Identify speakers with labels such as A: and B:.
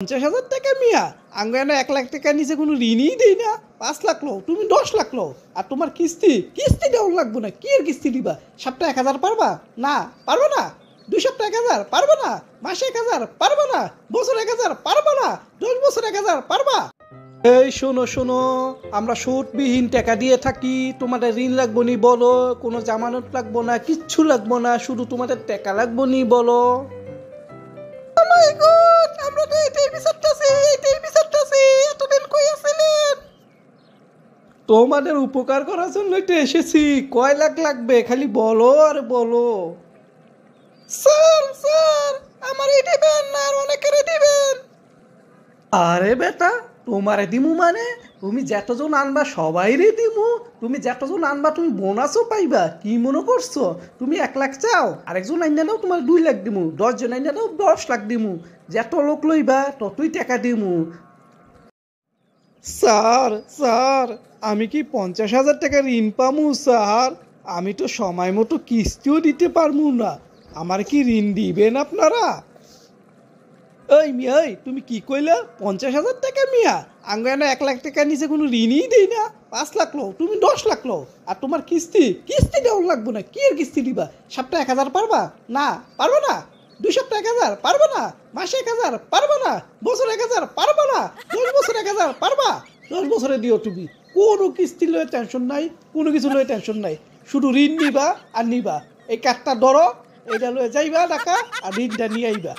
A: 50,000 টাকা মিয়া আঙ্গানা 1 লাখ টাকা নিচে কোনো ঋণই দেই না। 5 লাখ লো, তুমি 10 লাখ লো। আর তোমার কিস্তি দেওয়া লাগবো না। কি এর কিস্তি দিবা? সপ্তাহে 1,000 পারবা? না পারবো না। 2 সপ্তাহে 1,000 পারবো না। মাসে 1,000 পারবো না। বছরে 1,000 পারবো না। 10 বছরে 1,000 পারবা? এই শোনো শোনো, আমরা সুদবিহীন টাকা দিয়ে থাকি। তোমাদের ঋণ লাগবো নি বলো, কোনো জামানত লাগবো না, কিচ্ছু লাগবো না, শুধু তোমাদের টাকা লাগবো নি বলো। আমরা তো এটাই বিচারতাছি এতদিন কই আছিলেন? তোমাদের উপকার করার জন্য তো এসেছি। কয় লাখ লাগবে খালি বলো আর বলো। স্যার আমারই দিবেন না আর অনেকেরই দিবেন? আরে বেটা, তোমারে দিমু মানে তুমি যতজন আনবা সবাইরে দিমু। তুমি যতজন আনবা তুমি বোনাসও পাইবা। কি মনে করছো? তুমি 1 লাখ চাও, আরেকজন আইনা নাও, তোমার 2 লাখ দিমু। 10 জন আইনা নাও, 10 লাখ দিমু। যত লোক লইবা ততই টাকা দিমু। স্যার আমি কি 50,000 টাকা ঋণ পামু স্যার? আমি তো সময় মতো কিস্তিও দিতে পারমু না। আমার কি ঋণ দিবেন আপনারা? এই মিয়া, এই তুমি কি কইলা? 50,000 টাকা মিয়া আঙ্গানা 1 লাখ টাকা নিচে কোনো ঋণই দেই না। 5 লাখ লো, তুমি 10 লাখ লো। আর তোমার কিস্তি দেওয়া লাগবো না। কি এর কিস্তি দিবা? সপ্তাহে 1,000 পারবা? না পারবো না। 2 সপ্তাহে 1,000 পারবো না। মাসে 1,000 পারবো না। বছরে 1,000 পারবো না। 10 বছরে 1,000 পারবা? 10 বছরে দিও তুমি। কোনো কিস্তি লয়ে টেনশন নাই, কোনো কিছু লয়ে টেনশন নাই। শুধু ঋণ নিবা আর নিবা। এই কাঠটা ধরো, এইটা লয়ে যাইবা টাকা আর ঋণটা নিয়ে আইবা।